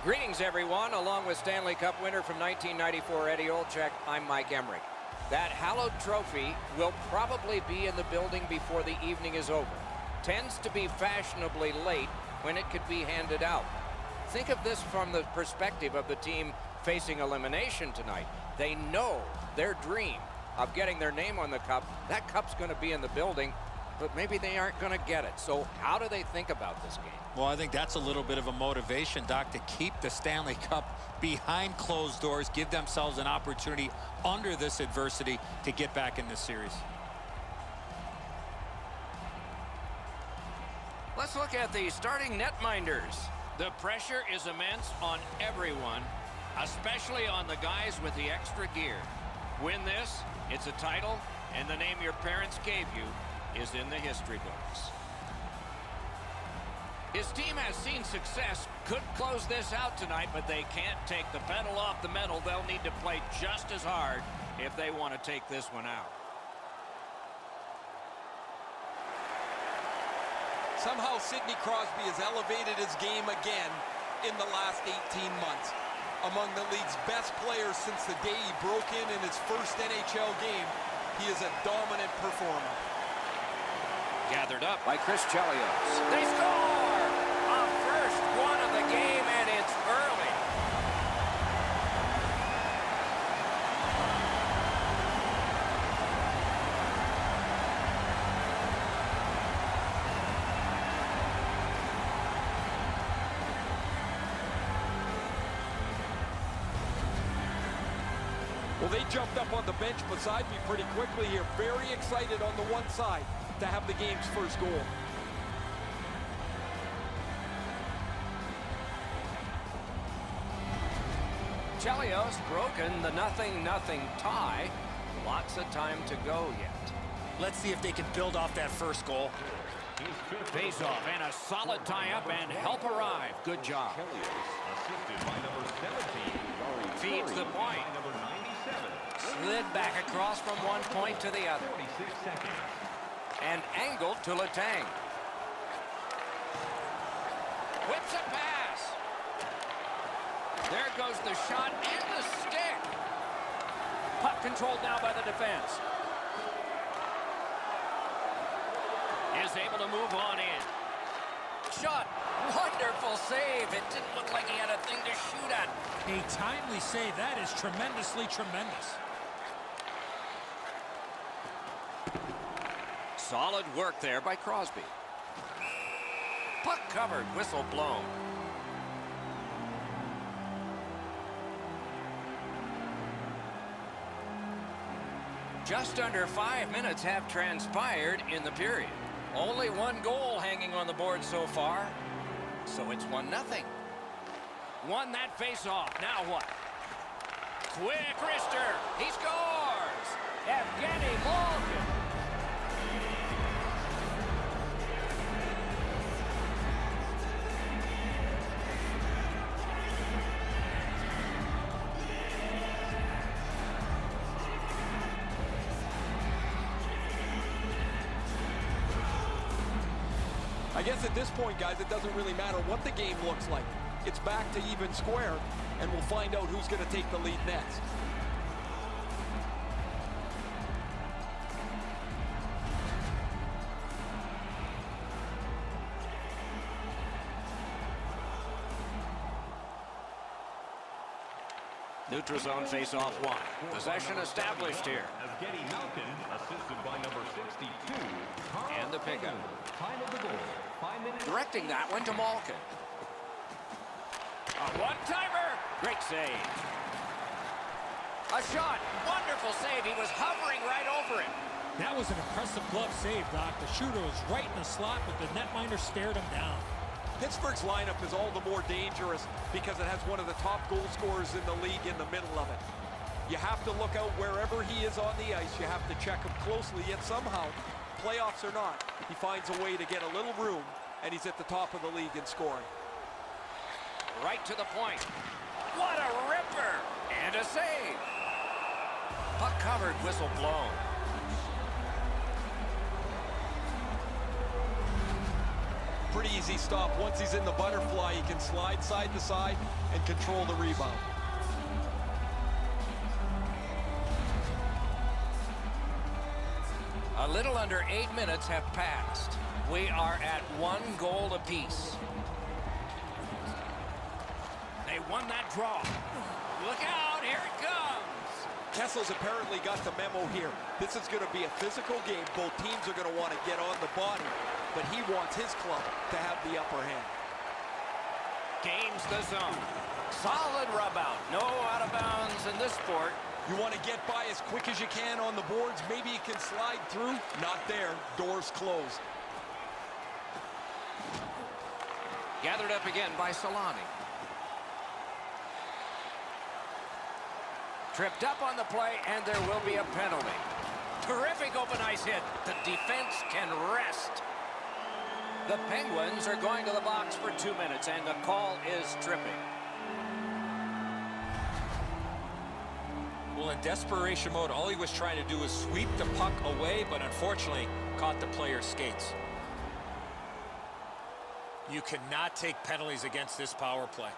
Greetings, everyone. Along with Stanley Cup winner from 1994, Eddie Olczyk, I'm Mike Emmerich. That hallowed trophy will probably be in the building before the evening is over. Tends to be fashionably late when it could be handed out. Think of this from the perspective of the team facing elimination tonight. They know their dream of getting their name on the cup. That cup's going to be in the building, but maybe they aren't going to get it. So how do they think about this game? Well, I think that's a little bit of a motivation, Doc, to keep the Stanley Cup behind closed doors, give themselves an opportunity under this adversity to get back in this series. Let's look at the starting netminders. The pressure is immense on everyone, especially on the guys with the extra gear. Win this, it's a title, and the name your parents gave you is in the history books. His team has seen success, could close this out tonight, but they can't take the pedal off the metal. They'll need to play just as hard if they want to take this one out. Somehow Sidney Crosby has elevated his game again in the last 18 months. Among the league's best players since the day he broke in his first NHL game, he is a dominant performer. Gathered up by Chris Chelios. They score! A first one of the game, and it's early. Well, they jumped up on the bench beside me pretty quickly here. Very excited on the one side to have the game's first goal. Chelios broken the 0-0 tie. Lots of time to go yet. Let's see if they can build off that first goal. Face-off and a solid tie-up and help arrive. Good job. Feeds the point. Slid back across from one point to the other. And angled to Letang. Whips a pass. There goes the shot and the stick. Puck controlled now by the defense. Is able to move on in. Shot. Wonderful save. It didn't look like he had a thing to shoot at. A timely save. That is tremendously tremendous. Solid work there by Crosby. Puck covered, whistle blown. Just under 5 minutes have transpired in the period. Only one goal hanging on the board so far, so it's 1-0. Won that face-off. Now what? Quick wrister. He scores! Evgeny Malkin. I guess at this point, guys, it doesn't really matter what the game looks like. It's back to even square, and we'll find out who's going to take the lead next. Neutral zone face-off one. Possession established here. Evgeny Malkin, assisted by number 62. And the pickup. Time of the goal, 5 minutes. Directing that one to Malkin. A one-timer. Great save. A shot. Wonderful save. He was hovering right over it. That was an impressive glove save, Doc. The shooter was right in the slot, but the netminder stared him down. Pittsburgh's lineup is all the more dangerous because it has one of the top goal scorers in the league in the middle of it. You have to look out wherever he is on the ice. You have to check him closely, yet somehow, playoffs or not, he finds a way to get a little room, and he's at the top of the league in scoring. Right to the point. What a ripper! And a save. Puck covered, whistle blown. Pretty pretty easy stop. Once he's in the butterfly, he can slide side to side and control the rebound. A little under 8 minutes have passed. We are at 1 goal apiece. They won that draw. Look out, here it comes. Kessel's apparently got the memo here. This is going to be a physical game. Both teams are going to want to get on the body, but he wants his club to have the upper hand. Gains the zone. Solid rub out. No out of bounds in this sport. You want to get by as quick as you can on the boards. Maybe you can slide through. Not there. Doors closed. Gathered up again by Solani. Tripped up on the play, and there will be a penalty. Terrific open ice hit. The defense can rest. The Penguins are going to the box for 2 minutes, and the call is tripping. Well, in desperation mode, all he was trying to do was sweep the puck away, but unfortunately caught the player's skates. You cannot take penalties against this power play.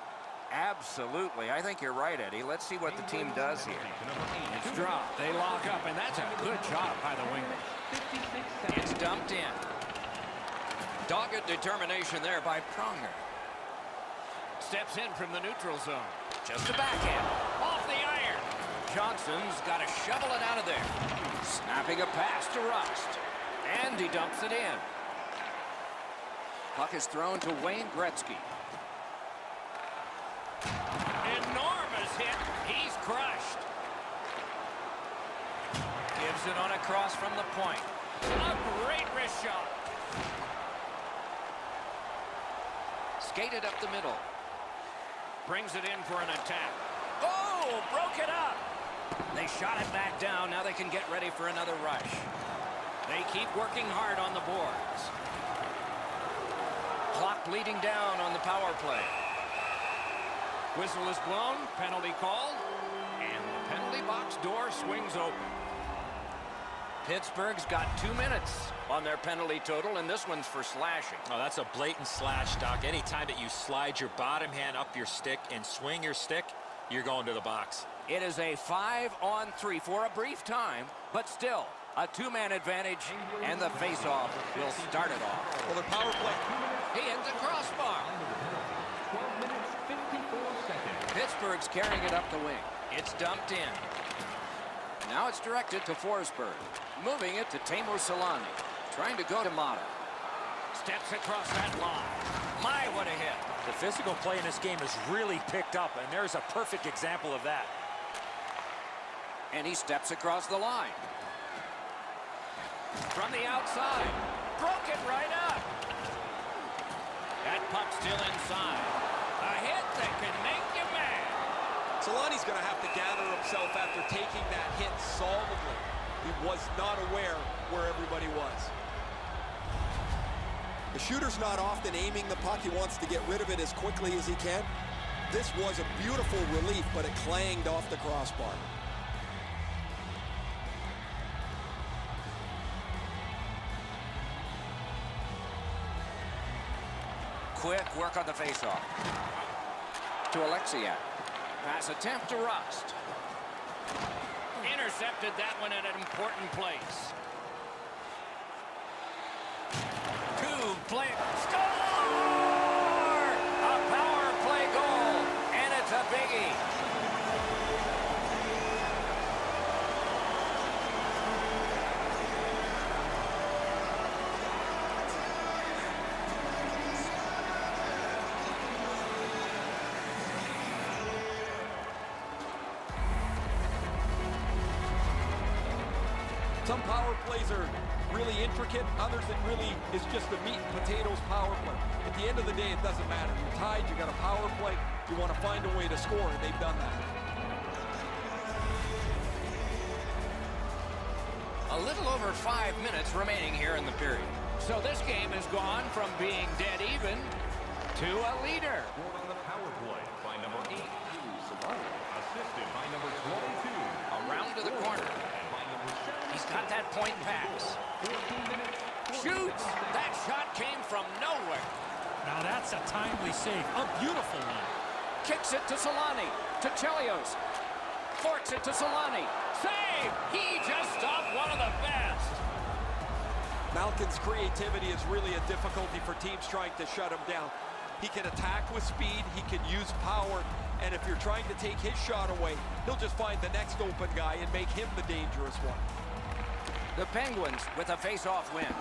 Absolutely. I think you're right, Eddie. Let's see what the team does here. It's dropped. They lock up, and that's a good job by the wingman. It's dumped in. Dogged determination there by Pronger. Steps in from the neutral zone. Just a backhand. Off the iron. Johnson's got to shovel it out of there. Snapping a pass to Rust. And he dumps it in. Puck is thrown to Wayne Gretzky. Enormous hit. He's crushed. Gives it on a cross from the point. A great wrist shot. Skated up the middle. Brings it in for an attack. Oh, broke it up. They shot it back down. Now they can get ready for another rush. They keep working hard on the boards. Clock bleeding down on the power play. Whistle is blown. Penalty called. And the penalty box door swings open. Pittsburgh's got 2 minutes on their penalty total, and this one's for slashing. Oh, that's a blatant slash, Doc. Anytime that you slide your bottom hand up your stick and swing your stick, you're going to the box. It is a 5-on-3 for a brief time, but still a 2-man advantage, and the faceoff will start it off. Well, the power play. He hits the crossbar. 12 minutes, 54 seconds. Pittsburgh's carrying it up the wing. It's dumped in. Now it's directed to Forsberg. Moving it to Teemu Solani. Trying to go to Mata. Steps across that line. My, what a hit. The physical play in this game has really picked up, and there's a perfect example of that. And he steps across the line. From the outside. Broke it right up. That puck still inside. A hit that can make you mad. Solani's going to have to gather himself after taking that hit solidly. He was not aware where everybody was. The shooter's not often aiming the puck. He wants to get rid of it as quickly as he can. This was a beautiful relief, but it clanged off the crossbar. Quick work on the faceoff. To Alexiak. Pass attempt to Rust. Intercepted that one at an important place. Two-play. Score! A power play goal, and it's a biggie. Some power plays are really intricate, others that really is just the meat and potatoes power play. At the end of the day, it doesn't matter. You're tied, you got a power play, you want to find a way to score, and they've done that. A little over 5 minutes remaining here in the period. So this game has gone from being dead even to a leader. Scored on the power play by number 8, assisted by number 22. Around to the corner. He's got that point pass. Shoots! That shot came from nowhere. Now that's a timely save. A beautiful one. Kicks it to Solani. To Chelios. Forks it to Solani. Save! He just stopped one of the best. Malkin's creativity is really a difficulty for teams trying to shut him down. He can attack with speed, he can use power, and if you're trying to take his shot away, he'll just find the next open guy and make him the dangerous one. The Penguins with a face-off win.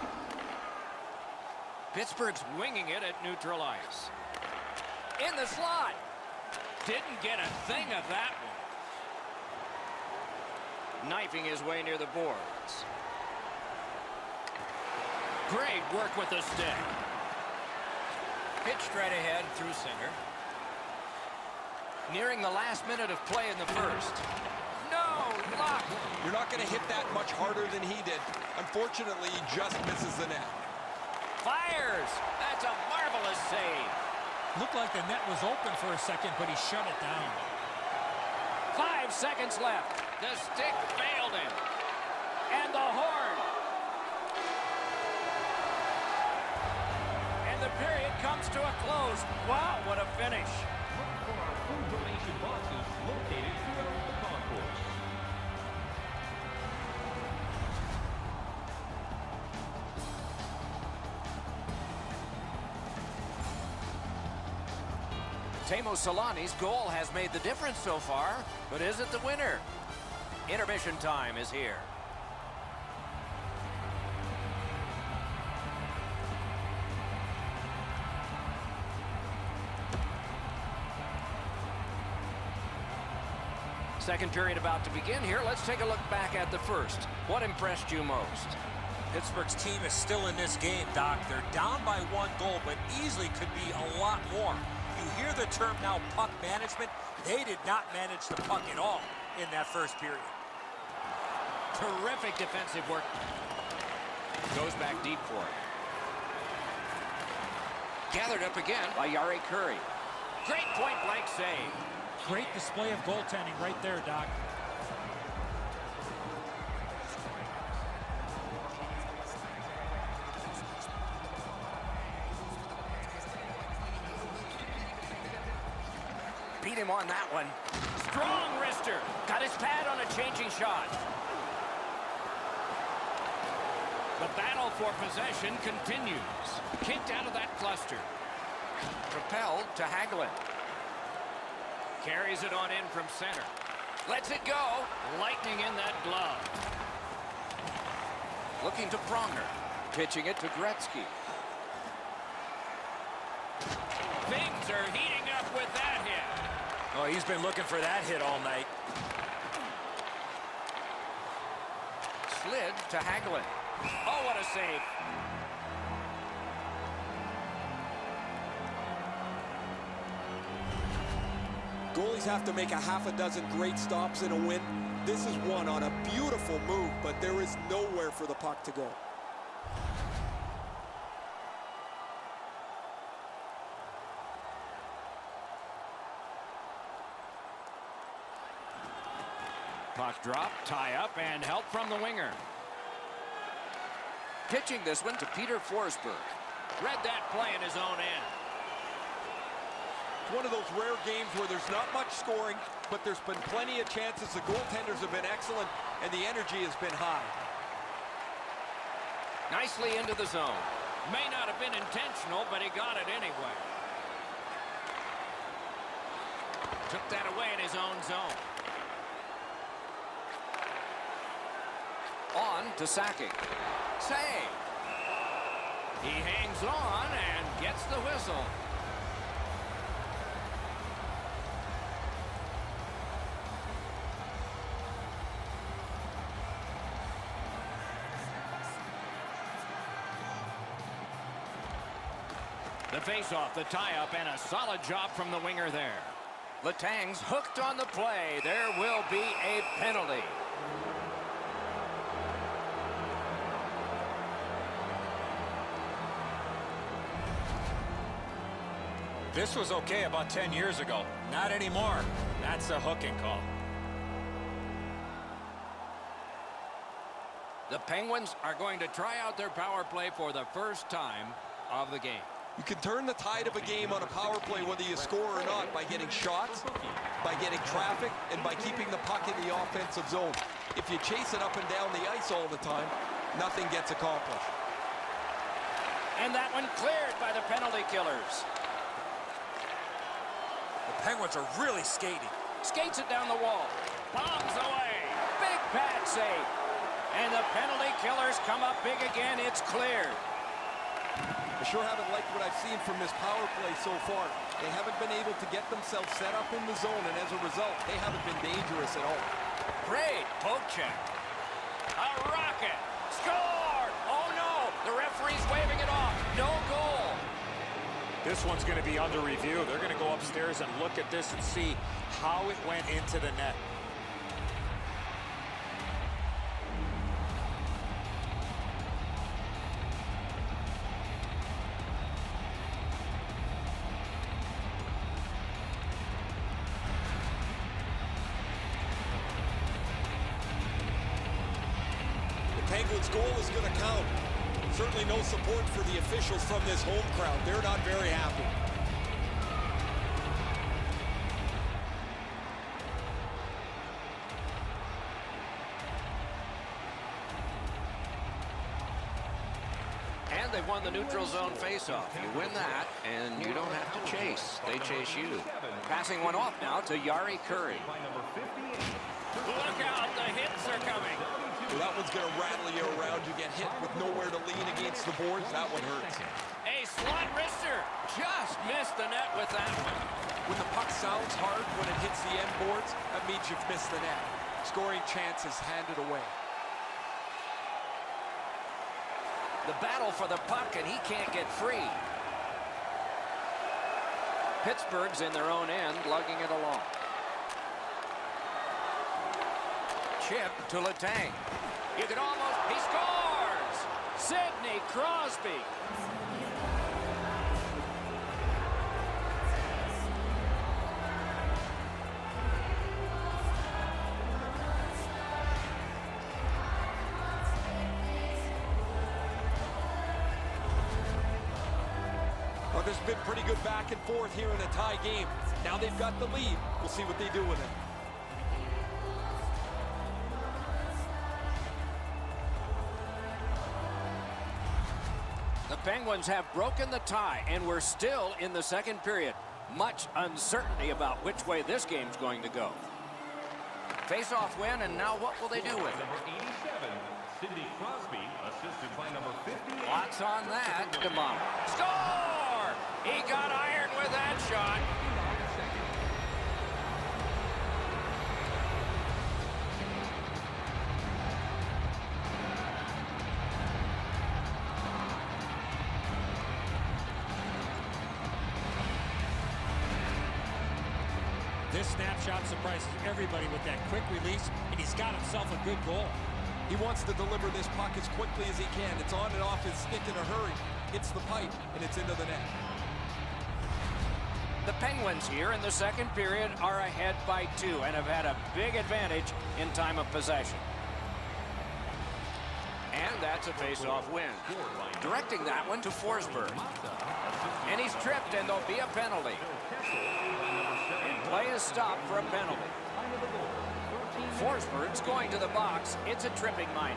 Pittsburgh's winging it at neutral ice. In the slot. Didn't get a thing of that one. Knifing his way near the boards. Great work with the stick. Pitched right ahead through center. Nearing the last minute of play in the first. No luck. You're not going to hit that much harder than he did. Unfortunately, he just misses the net. Fires. That's a marvelous save. Looked like the net was open for a second, but he shut it down. 5 seconds left. The stick failed him. And the horn. And the period comes to a close. Wow, what a finish. Look for our food donation boxes located throughout the concourse. Teemu Solani's goal has made the difference so far, but is it the winner? Intermission time is here. Second period about to begin here. Let's take a look back at the first. What impressed you most? Pittsburgh's team is still in this game, Doc. They're down by 1 goal, but easily could be a lot more. You hear the term now, puck management. They did not manage the puck at all in that first period. Terrific defensive work. Goes back deep for it. Gathered up again by Yari Curry. Great point-blank save. Great display of goaltending right there, Doc. Beat him on that one. Strong wrister. Got his pad on a changing shot. The battle for possession continues. Kicked out of that cluster. Propelled to Hagelin. Carries it on in from center. Lets it go. Lightning in that glove. Looking to Pronger. Pitching it to Gretzky. Things are heating up with that hit. Oh, he's been looking for that hit all night. Slid to Hagelin. Oh, what a save. Goalies have to make a half a dozen great stops in a win. This is one on a beautiful move, but there is nowhere for the puck to go. Puck drop, tie up, and help from the winger. Pitching this one to Peter Forsberg. Read that play in his own end. It's one of those rare games where there's not much scoring, but there's been plenty of chances. The goaltenders have been excellent, and the energy has been high. Nicely into the zone. May not have been intentional, but he got it anyway. Took that away in his own zone. On to Sakic. Save. He hangs on and gets the whistle. The face-off, the tie-up, and a solid job from the winger there. Letang's hooked on the play. There will be a penalty. This was okay about 10 years ago. Not anymore. That's a hooking call. The Penguins are going to try out their power play for the first time of the game. You can turn the tide of a game on a power play, whether you score or not, by getting shots, by getting traffic, and by keeping the puck in the offensive zone. If you chase it up and down the ice all the time, nothing gets accomplished. And that one cleared by the penalty killers. The Penguins are really skating. Skates it down the wall. Bombs away. Big pad save. And the penalty killers come up big again. It's cleared. I sure haven't liked what I've seen from this power play so far. They haven't been able to get themselves set up in the zone, and as a result, they haven't been dangerous at all. Great poke check. A rocket. Score! Oh no! The referee's waving it off. No goal. This one's going to be under review. They're going to go upstairs and look at this and see how it went into the net. Penguins' goal is going to count. Certainly no support for the officials from this home crowd. They're not very happy. And they've won the neutral zone faceoff. You win that, and you don't have to chase. They chase you. Passing one off now to Yari Curry. Look out, the hits are coming. Well, that one's going to rattle you around. You get hit with nowhere to lean against the boards. That one hurts. A slot wrister. Just missed the net with that one. When the puck sounds hard when it hits the end boards, that means you've missed the net. Scoring chances handed away. The battle for the puck, and he can't get free. Pittsburgh's in their own end, lugging it along. Chip to Letang. You could almost... He scores! Sidney Crosby. Well, there's been pretty good back and forth here in a tie game. Now they've got the lead. We'll see what they do with it. The Penguins have broken the tie, and we're still in the second period. Much uncertainty about which way this game's going to go. Face-off win, and now what will they do with it? Number 87, Sidney Crosby, assisted by number 58. Lots on that. Demonic. Score! He got iron with that shot. This snapshot surprises everybody with that quick release, and he's got himself a good goal. He wants to deliver this puck as quickly as he can. It's on and off his stick in a hurry. Hits the pipe, and it's into the net. The Penguins here in the second period are ahead by 2 and have had a big advantage in time of possession. And that's a face-off win. Directing that one to Forsberg. And he's tripped, and there'll be a penalty. And play is stopped for a penalty. Forsberg's going to the box. It's a tripping minor.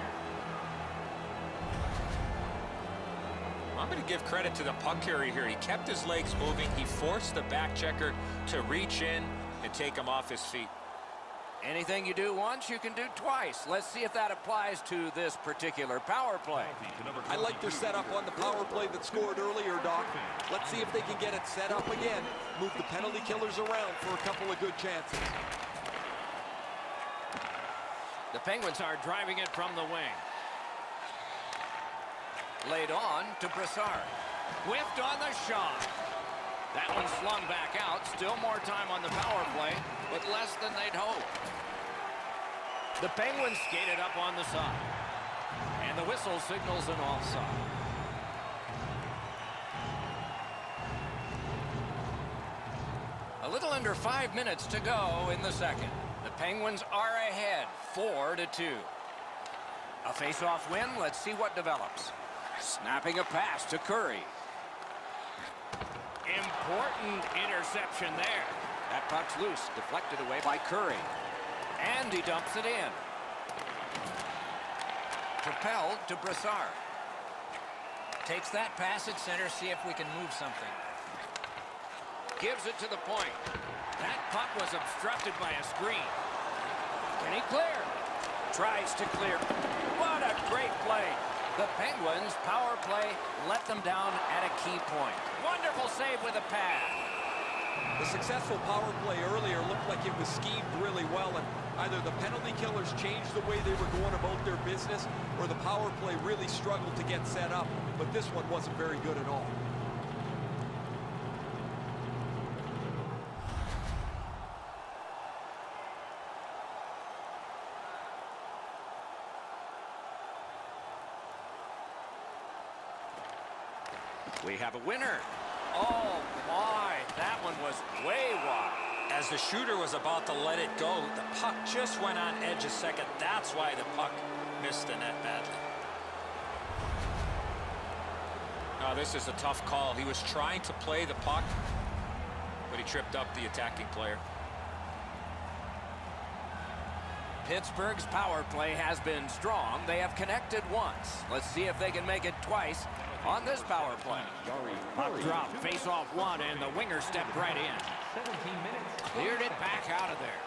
I'm going to give credit to the puck carrier here. He kept his legs moving. He forced the back checker to reach in and take him off his feet. Anything you do once, you can do twice. Let's see if that applies to this particular power play. I like their setup on the power play that scored earlier, Doc. Let's see if they can get it set up again. Move the penalty killers around for a couple of good chances. The Penguins are driving it from the wing. Laid on to Brassard. Whiffed on the shot. That one flung back out. Still more time on the power play, but less than they'd hoped. The Penguins skated up on the side. And the whistle signals an offside. A little under 5 minutes to go in the second. The Penguins are ahead, 4-2. A face-off win. Let's see what develops. Snapping a pass to Curry. Important interception there. That puck's loose, deflected away by Curry. And he dumps it in. Propelled to Brassard. Takes that pass at center, see if we can move something. Gives it to the point. That puck was obstructed by a screen. Can he clear? Tries to clear. What a great play. The Penguins' power play let them down at a key point. Wonderful save with a pad. The successful power play earlier looked like it was schemed really well, and either the penalty killers changed the way they were going about their business, or the power play really struggled to get set up, but this one wasn't very good at all. We have a winner. Oh, my. That one was way wide. As the shooter was about to let it go, the puck just went on edge a second. That's why the puck missed the net badly. Oh, this is a tough call. He was trying to play the puck, but he tripped up the attacking player. Pittsburgh's power play has been strong. They have connected once. Let's see if they can make it twice on this power play. Puck drop, face off one, and the winger stepped right in. 17 minutes. Cleared it back out of there.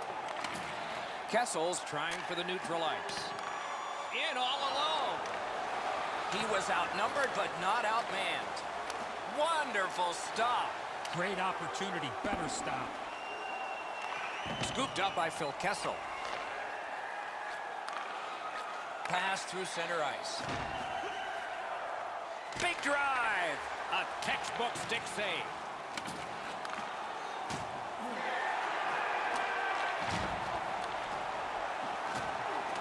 Kessel's trying for the neutral ice. In all alone. He was outnumbered but not outmanned. Wonderful stop. Great opportunity. Better stop. Scooped up by Phil Kessel. Pass through center ice. Big drive. A textbook stick save.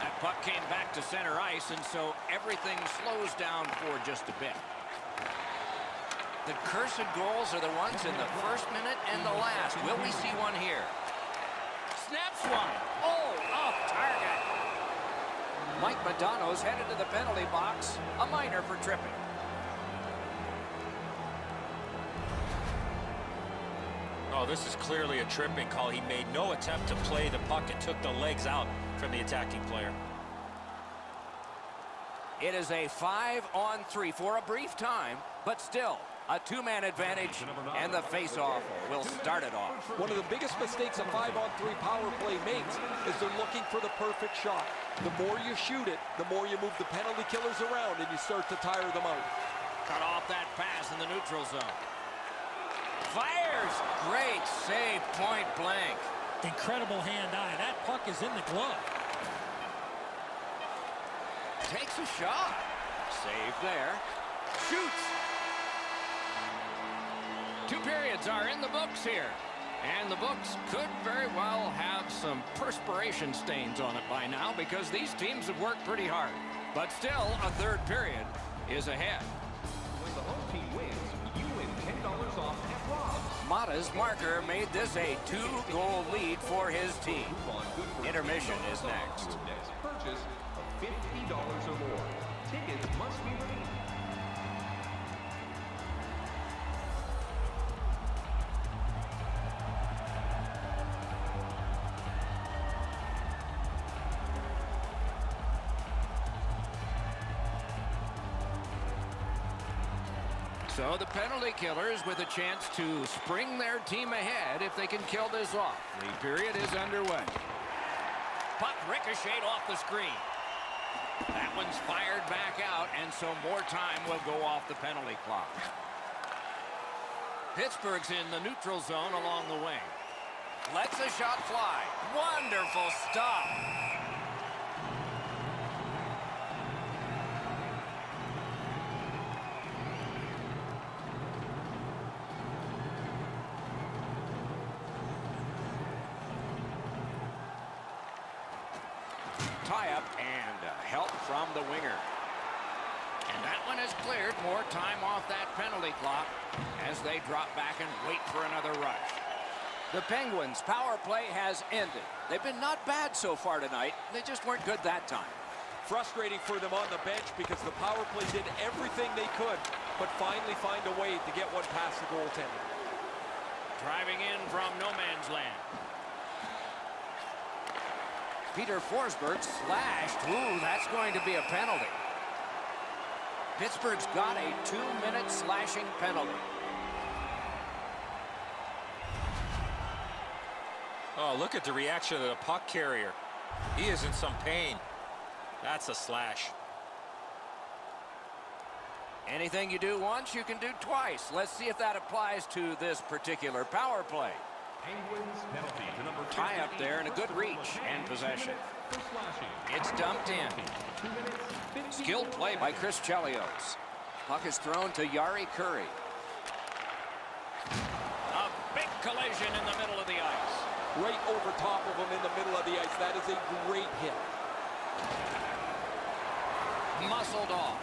That puck came back to center ice, and so everything slows down for just a bit. The cursed goals are the ones in the first minute and the last. Will we see one here? Snaps one. Oh, off target. Mike Modano's headed to the penalty box. A minor for tripping. Oh, this is clearly a tripping call. He made no attempt to play the puck and took the legs out from the attacking player. It is a 5-on-3 for a brief time, but still a two-man advantage, and the face-off will start it off. One of the biggest mistakes a 5-on-3 power play makes is they're looking for the perfect shot. The more you shoot it, the more you move the penalty killers around, and you start to tire them out. Cut off that pass in the neutral zone. Fires! Great save, point blank. Incredible hand-eye. That puck is in the glove. Takes a shot. Save there. Shoots. 2 periods are in the books here. And the books could very well have some perspiration stains on it by now, because these teams have worked pretty hard. But still, a third period is ahead. When the home team wins, you win $10 off at Rob's. Mata's marker made this a 2-goal lead for his team. Intermission is next. Your next purchase of $50 or more. Tickets must be ready. So the penalty killers with a chance to spring their team ahead if they can kill this off. The period is underway. Puck ricocheted off the screen. That one's fired back out, and so more time will go off the penalty clock. Pittsburgh's in the neutral zone along the wing. Lets a shot fly. Wonderful stop. Tie-up and help from the winger. And that one is cleared. More time off that penalty clock as they drop back and wait for another rush. The Penguins' power play has ended. They've been not bad so far tonight. They just weren't good that time. Frustrating for them on the bench because the power play did everything they could, but finally find a way to get one past the goaltender. driving in from no man's land. Peter Forsberg slashed. Ooh, that's going to be a penalty. Pittsburgh's got a 2-minute slashing penalty. Oh, look at the reaction of the puck carrier. He is in some pain. That's a slash. Anything you do once, you can do twice. Let's see if that applies to this particular power play. Penguins penalty to number Tie up there and a good reach and possession. It's dumped in. Skilled play by Chris Chelios. Puck is thrown to Jari Kurri. A big collision in the middle of the ice. Right over top of him in the middle of the ice. That is a great hit. Muscled off.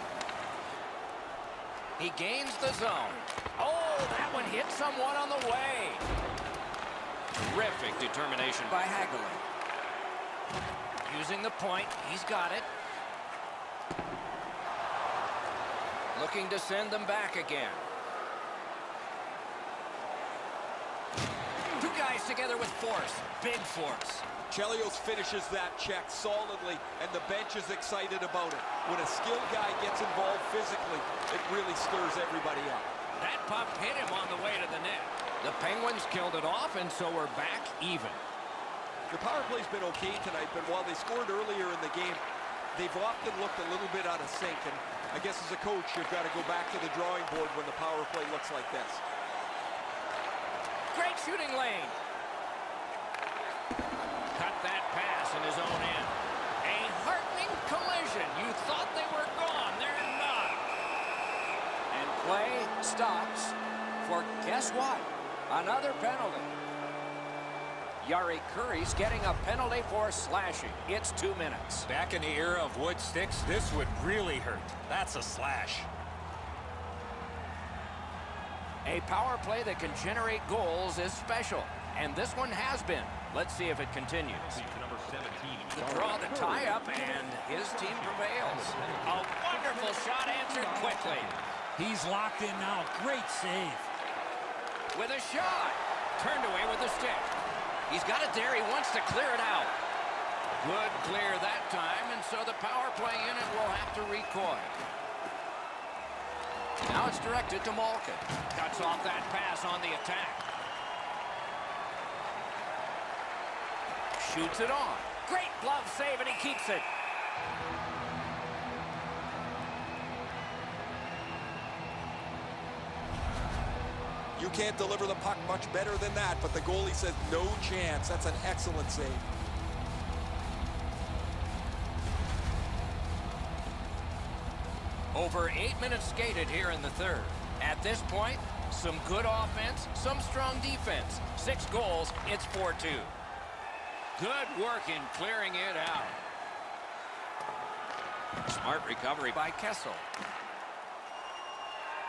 He gains the zone. Oh, that one hit someone on the way. Terrific determination by Hagelin. Using the point, he's got it. Looking to send them back again. Two guys together with force, big force. Chelios finishes that check solidly, and the bench is excited about it. When a skilled guy gets involved physically, it really stirs everybody up. That puck hit him on the way to the net. The Penguins killed it off, and so we're back even. The power play's been okay tonight, but while they scored earlier in the game, they've often looked a little bit out of sync, and I guess as a coach, you've got to go back to the drawing board when the power play looks like this. Great shooting lane. Cut that pass in his own end. A heartening collision. You thought they were gone. They're not. And play stops for guess what? Another penalty. Jari Kurri's getting a penalty for slashing. It's 2 minutes. Back in the era of wood sticks, this would really hurt. That's a slash. A power play that can generate goals is special, and this one has been. Let's see if it continues. to number 17. The draw, the tie-up, and his team prevails. A wonderful shot answered quickly. He's locked in now. Great save. With a shot. Turned away with the stick. He's got it there. He wants to clear it out. Good clear that time, and so the power play unit will have to recoil. Now it's directed to Malkin. Cuts off that pass on the attack. Shoots it on. Great glove save, and he keeps it. You can't deliver the puck much better than that, but the goalie says no chance. That's an excellent save. Over 8 minutes skated here in the third. At this point, some good offense, some strong defense. 6 goals, it's 4-2. Good work in clearing it out. Smart recovery by Kessel.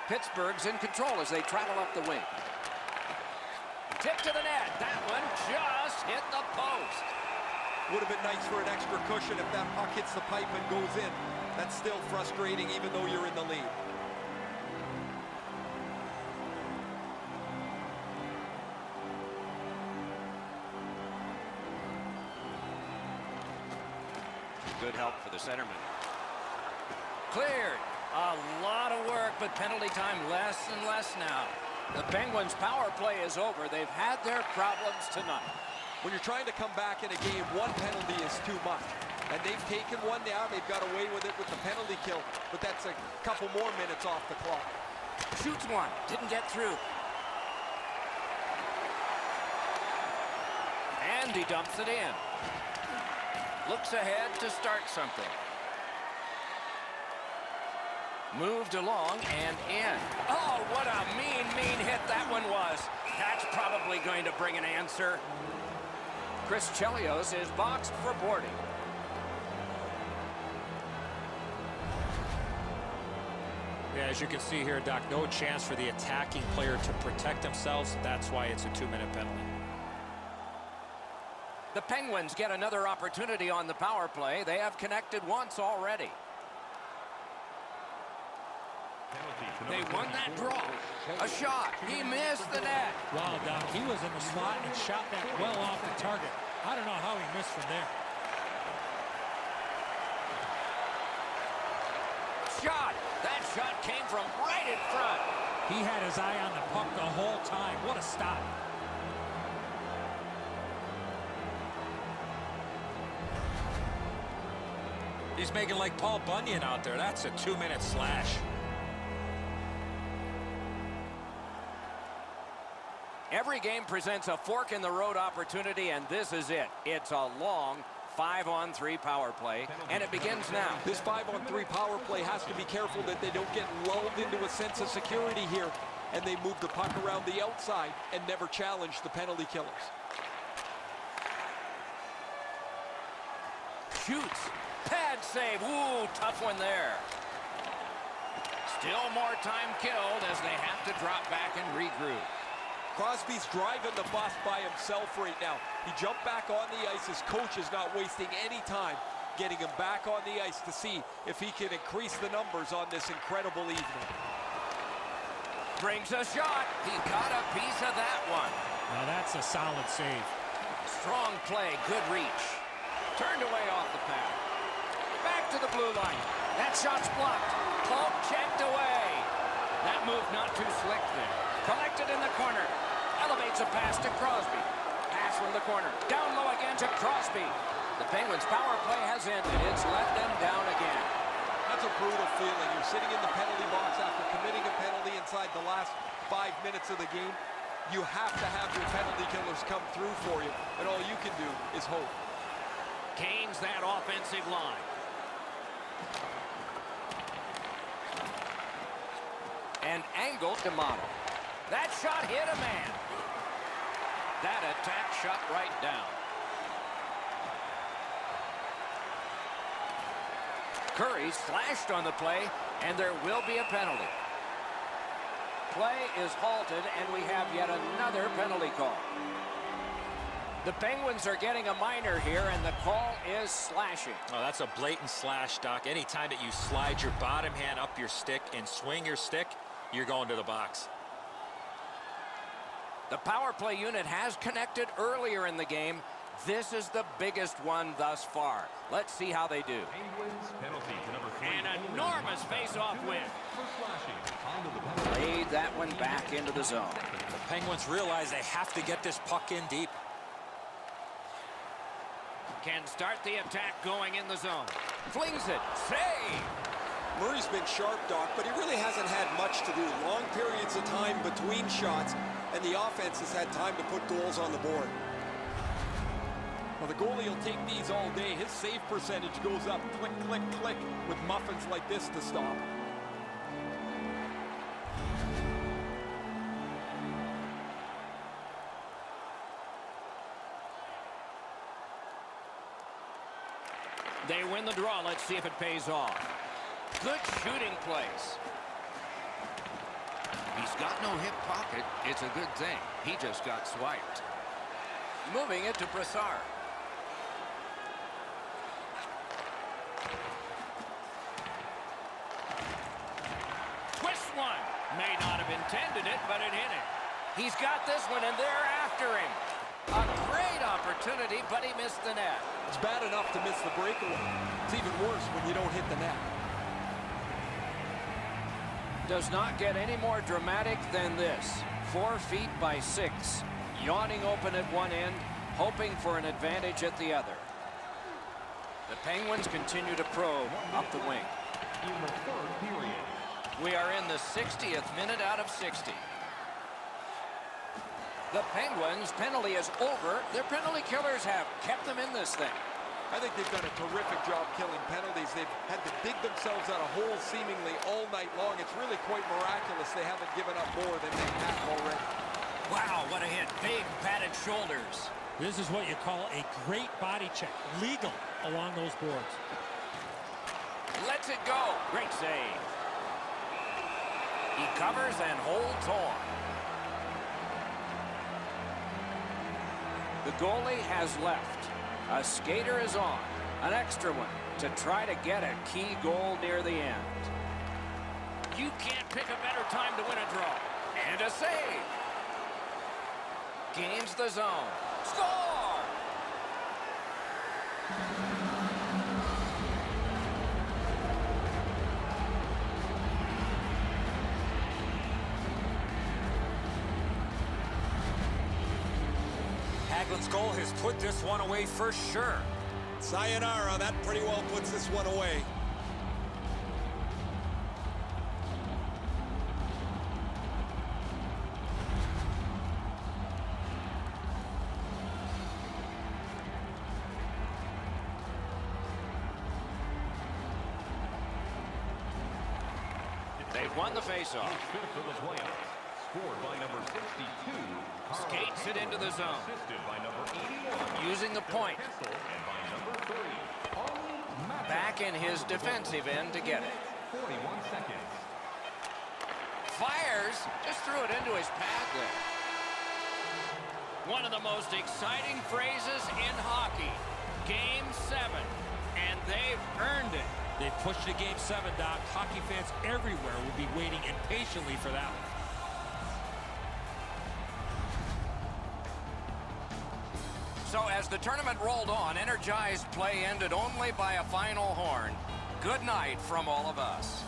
Pittsburgh's in control as they travel up the wing. Tip to the net. That one just hit the post. Would have been nice for an extra cushion if that puck hits the pipe and goes in. That's still frustrating even though you're in the lead. Good help for the centerman. Cleared. A lot of work, but penalty time less and less now. The Penguins' power play is over. They've had their problems tonight. When you're trying to come back in a game, one penalty is too much. And they've taken one down. They've got away with it with the penalty kill. But that's a couple more minutes off the clock. Shoots one. Didn't get through. And he dumps it in. Looks ahead to start something. Moved along and in. Oh, what a mean hit that one was. That's probably going to bring an answer. Chris Chelios is boxed for boarding. Yeah, as you can see here, Doc, no chance for the attacking player to protect themselves. That's why it's a 2-minute penalty. The Penguins get another opportunity on the power play. They have connected once already. They won that draw. A shot. He missed the net. Wow, Doc, he was in the slot and shot that well off the target. I don't know how he missed from there. Shot. That shot came from right in front. He had his eye on the puck the whole time. What a stop. He's making like Paul Bunyan out there. That's a 2-minute slash. Every game presents a fork-in-the-road opportunity, and this is it. It's a long 5-on-3 power play, and it begins now. This 5-on-3 power play has to be careful that they don't get lulled into a sense of security here, and they move the puck around the outside and never challenge the penalty killers. Shoots. Pad save. Ooh, tough one there. Still more time killed as they have to drop back and regroup. Crosby's driving the bus by himself right now. He jumped back on the ice. His coach is not wasting any time getting him back on the ice to see if he can increase the numbers on this incredible evening. Brings a shot. He got a piece of that one. Now that's a solid save. Strong play. Good reach. Turned away off the pad. Back to the blue line. That shot's blocked. Poke checked away. That move not too slick there. Collected in the corner. Elevates a pass to Crosby. Pass from the corner. Down low again to Crosby. The Penguins' power play has ended. It's let them down again. That's a brutal feeling. You're sitting in the penalty box after committing a penalty inside the last 5 minutes of the game. You have to have your penalty killers come through for you, and all you can do is hope. Gains that offensive line. And angled to Model. That shot hit a man. That attack shot right down. Curry slashed on the play, and there will be a penalty. Play is halted, and we have yet another penalty call. The Penguins are getting a minor here, and the call is slashing. Oh, that's a blatant slash, Doc. Anytime that you slide your bottom hand up your stick and swing your stick, you're going to the box. The power play unit has connected earlier in the game. This is the biggest one thus far. Let's see how they do. Penguins penalty to number 3. An enormous face-off win. For slashing. Onto the penalty. Laid that one back into the zone. The Penguins realize they have to get this puck in deep. Can start the attack going in the zone. Flings it. Save! Murray's been sharp, Doc, but he really hasn't had much to do. Long periods of time between shots, and the offense has had time to put goals on the board. Well, the goalie will take these all day. His save percentage goes up click, click, click with muffins like this to stop. They win the draw. Let's see if it pays off. Good shooting place. He's got no hip pocket. It's a good thing. He just got swiped. Moving it to Brassard. Twist one. May not have intended it, but it hit him. He's got this one, and they're after him. A great opportunity, but he missed the net. It's bad enough to miss the breakaway. It's even worse when you don't hit the net. Does not get any more dramatic than this. 4 feet by 6. Yawning open at one end, hoping for an advantage at the other. The Penguins continue to probe up the wing. In the third period. We are in the 60th minute out of 60. The Penguins' penalty is over. Their penalty killers have kept them in this thing. I think they've done a terrific job killing penalties. They've had to dig themselves out of holes seemingly all night long. It's really quite miraculous they haven't given up more than they have already. Wow, what a hit. Big padded shoulders. This is what you call a great body check. Legal along those boards. Lets it go. Great save. He covers and holds on. The goalie has left. A skater is on. An extra one to try to get a key goal near the end. You can't pick a better time to win a draw. And a save. Gains the zone. Score! Hagelin's goal has put this one away for sure. Sayonara, that pretty well puts this one away. They've won the faceoff. Fifth of the playoffs. Scored by number 62. Skates it into the zone. Assisted by number 81. Using the point. Kessel, and by number 3. Back in his defensive end to get it. 41 seconds. Fires. Just threw it into his pad there. One of the most exciting phrases in hockey. Game 7. And they've earned it. They pushed to Game 7, Doc. Hockey fans everywhere will be waiting impatiently for that one. So as the tournament rolled on, energized play ended only by a final horn. Good night from all of us.